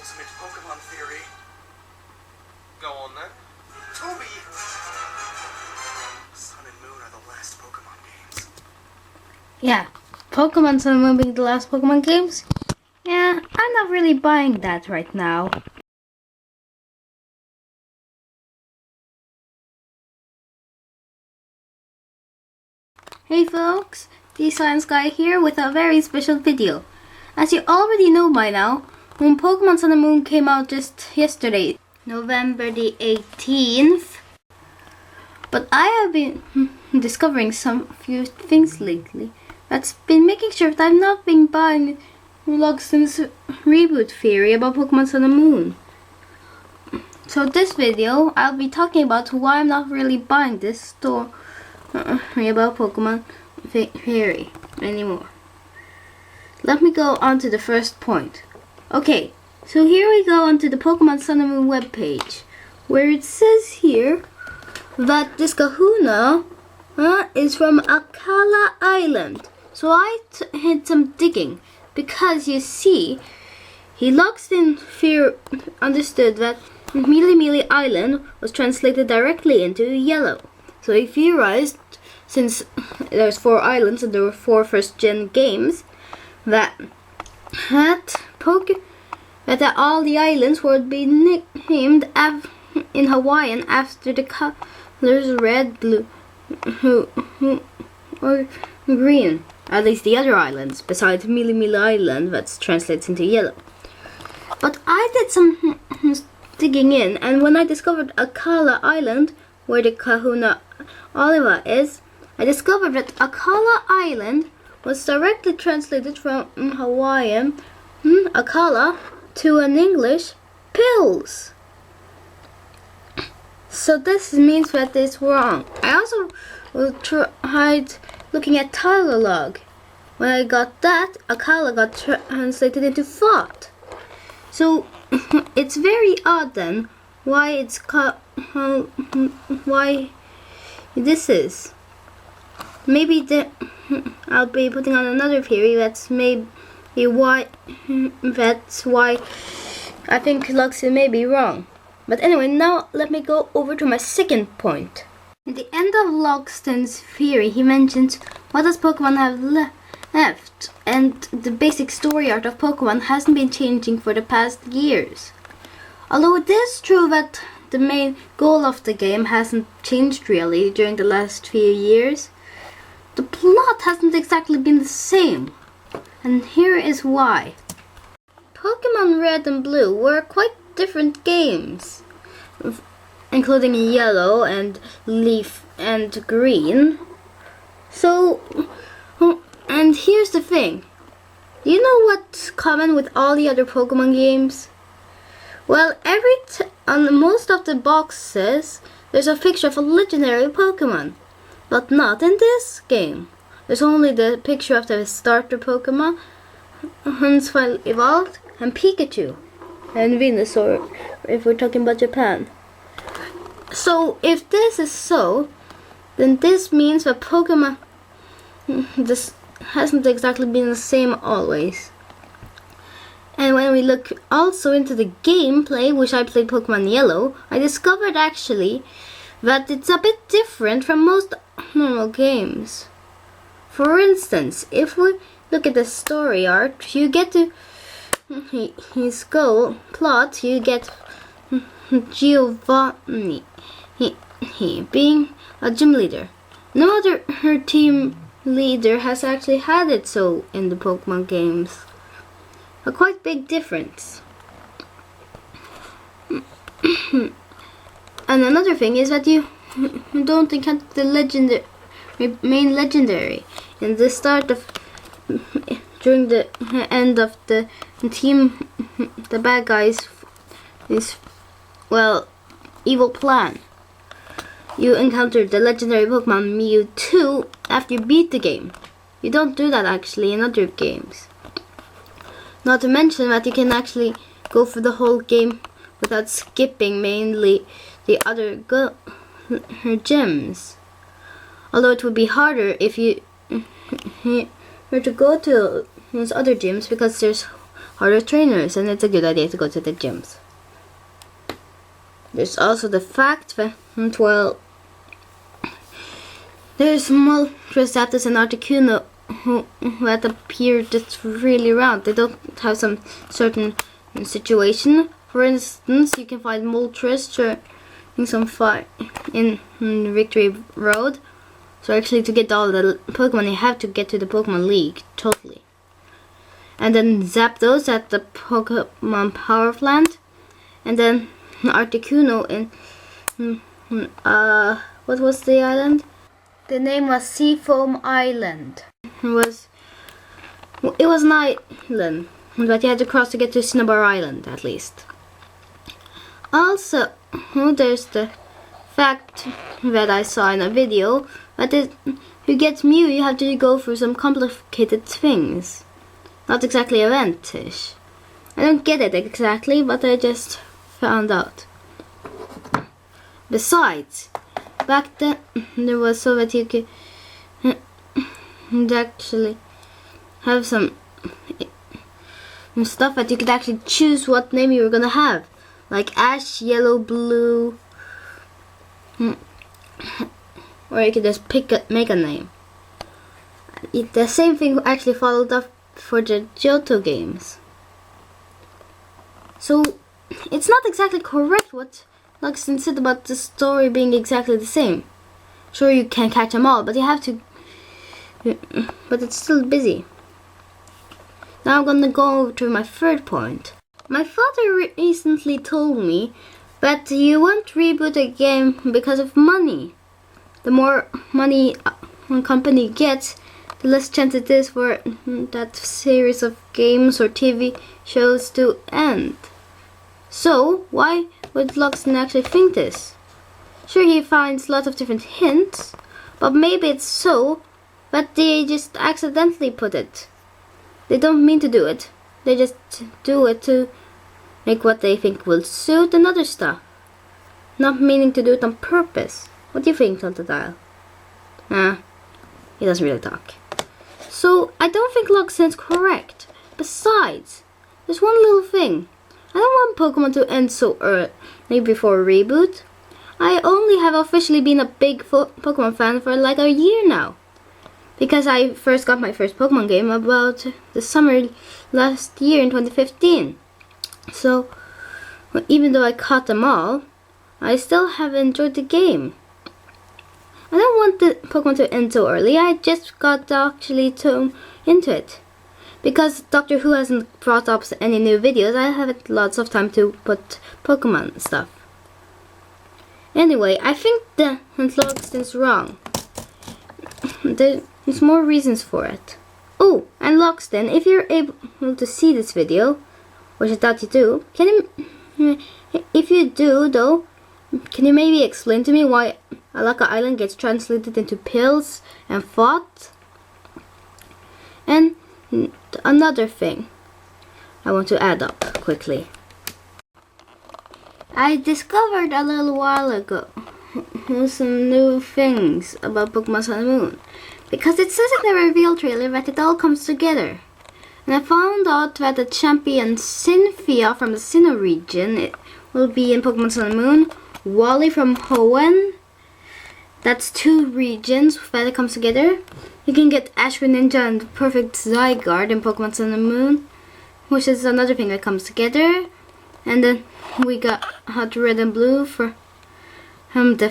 ultimate Pokemon theory. Go on then. Toby! Sun and Moon are the last Pokemon games. Yeah, Pokemon Sun and Moon being the last Pokemon games? Yeah, I'm not really buying that right now. Hey folks, D-Science Guy here with a very special video. As you already know by now, when Pokemon Sun and Moon came out just yesterday, November the 18th, but I have been discovering some few things lately that's been making sure that I've not been buying Lockstin's reboot theory about Pokemon Sun and Moon. So this video, I'll be talking about why I'm not really buying this story about Pokemon theory anymore. Let me go on to the first point. Okay, so here we go onto the Pokemon Sun and Moon webpage, where it says here that this Kahuna is from Akala Island. So I did some digging, because you see, Lockstin understood that Mealy Mealy Island was translated directly into yellow. So he theorized, since there's 4 islands and there were 4 first-gen games, that all the islands would be nicknamed in Hawaiian after the colors red, blue, or green. At least the other islands, besides Mealy Mealy Island, that translates into yellow. But I did some digging in, and when I discovered Akala Island, where the Kahuna Oliva is, I discovered that Akala Island was directly translated from Hawaiian Akala to an English pills. So this means that it's wrong. I also tried looking at Tagalog. When I got that, Akala got translated into thought. So it's very odd then why it's why this is. Maybe I'll be putting on another theory that's why I think Lockstin may be wrong. But anyway, now let me go over to my second point. At the end of Lockstin's theory, he mentions what does Pokemon have left, and the basic story art of Pokemon hasn't been changing for the past years. Although it is true that the main goal of the game hasn't changed really during the last few years, the plot hasn't exactly been the same. And here is why. Pokemon Red and Blue were quite different games, including Yellow and Leaf and Green. So, and here's the thing. Do you know what's common with all the other Pokemon games? Well, on most of the boxes, there's a picture of a legendary Pokemon. But not in this game. There's only the picture of the starter Pokemon, Huntsville Evolved, and Pikachu. And Venusaur, if we're talking about Japan. So, if this is so, then this means that Pokemon this hasn't exactly been the same always. And when we look also into the gameplay, which I played Pokemon Yellow, I discovered actually that it's a bit different from most normal games. For instance, if we look at the story arc, you get to his goal plot, you get Giovanni being a gym leader. No other team leader has actually had it so in the Pokemon games. A quite big difference. And another thing is that you don't encounter the main legendary in the start of, during the end of the team, the bad guys evil plan. You encounter the legendary Pokemon Mewtwo after you beat the game. You don't do that actually in other games. Not to mention that you can actually go for the whole game without skipping mainly the other gyms. Although it would be harder if you were to go to those other gyms because there's harder trainers, and it's a good idea to go to the gyms. There's also the fact that, well, there's Moltres, Zapdos, and Articuno who that appear just really round. They don't have some certain situation. For instance, you can find Moltres during some fight in Victory Road. So actually, to get all the Pokemon, you have to get to the Pokemon League, totally. And then Zapdos at the Pokemon Power Plant. And then Articuno in, what was the island? The name was Seafoam Island. It was an island, but you had to cross to get to Cinnabar Island, at least. Also, there's the fact that I saw in a video, that if you get Mew, you have to go through some complicated things. Not exactly event-ish. I don't get it exactly, but I just found out. Besides, back then there was so that you could actually have some stuff that you could actually choose what name you were gonna have, like Ash, Yellow, Blue, or you could just make a name. The same thing actually followed up for the Johto games. So it's not exactly correct what Lockstin said about the story being exactly the same. Sure, you can catch them all, but you have to. But it's still busy. Now I'm gonna go over to my third point. My father recently told me that you won't reboot a game because of money. The more money one company gets, the less chance it is for that series of games or TV shows to end. So, why would Lockstin actually think this? Sure, he finds lots of different hints, but maybe it's so that they just accidentally put it. They don't mean to do it. They just do it to make what they think will suit and other stuff. Not meaning to do it on purpose. What do you think, Totodile? He doesn't really talk. So, I don't think Lockstin's correct. Besides, there's one little thing. I don't want Pokemon to end so early before a reboot. I only have officially been a big Pokemon fan for like a year now. Because I first got my first Pokemon game about the summer last year in 2015. So, even though I caught them all, I still have enjoyed the game. I don't want the Pokemon to end so early. I just got actually into it. Because Doctor Who hasn't brought up any new videos, I have lots of time to put Pokemon stuff. Anyway, I think the Lockstin's wrong. There's more reasons for it. Oh, and Lockstin, if you're able to see this video, which I doubt you do, if you do though, can you maybe explain to me why Alaka Island gets translated into pills and fought? And another thing I want to add up quickly. I discovered a little while ago some new things about Pokemon Sun and Moon, because it says in the reveal trailer that it all comes together. And I found out that the champion Cynthia from the Sinnoh region will be in Pokemon Sun and Moon. Wally from Hoenn. That's 2 regions that it comes together. You can get Ash Greninja and Perfect Zygarde in Pokemon Sun and Moon, which is another thing that comes together. And then we got Hot Red and Blue for the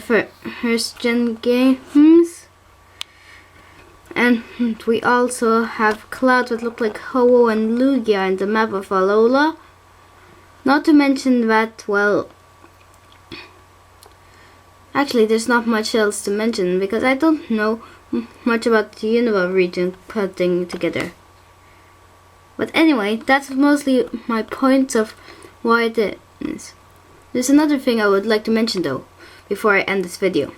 first gen games. And we also have clouds that look like Ho-Oh and Lugia in the map of Alola. Not to mention that, well, actually there's not much else to mention because I don't know much about the Unova region putting together. But anyway, that's mostly my points of why it is. There's another thing I would like to mention though, before I end this video.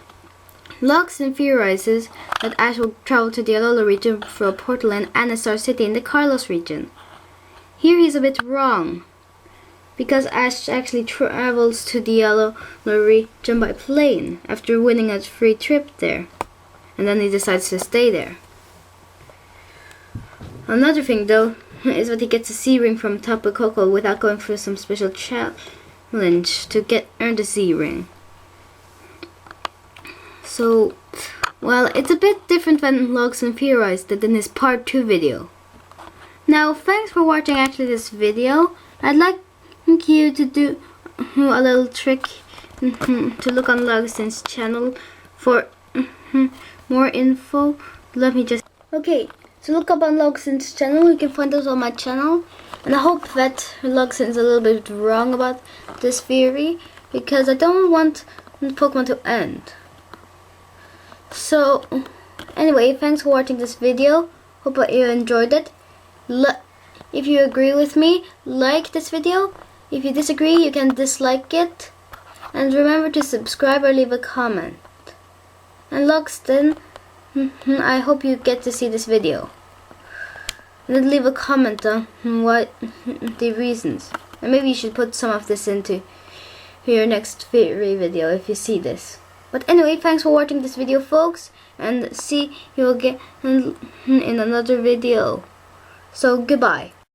Lockstin theorizes that Ash will travel to the Alola region through a portal in Anistar City in the Carlos region. Here he's a bit wrong, because Ash actually travels to the Alola region by plane after winning a free trip there, and then he decides to stay there. Another thing though is that he gets a C ring from Tapu Koko without going through some special challenge to earn the C ring. So, well, it's a bit different than Lockstin theorized it in his part 2 video. Now, thanks for watching actually this video. I'd like you to do a little trick to look on Lockstin's channel for more info. Let me just... Okay, so look up on Lockstin's channel. You can find those on my channel. And I hope that Lockstin's a little bit wrong about this theory, because I don't want Pokemon to end. So, anyway, thanks for watching this video. Hope that you enjoyed it. If you agree with me, like this video. If you disagree, you can dislike it. And remember to subscribe or leave a comment. And Lockstin, I hope you get to see this video. And then leave a comment on what the reasons. And maybe you should put some of this into your next theory video if you see this. But anyway, thanks for watching this video, folks. And see you again in another video. So, goodbye.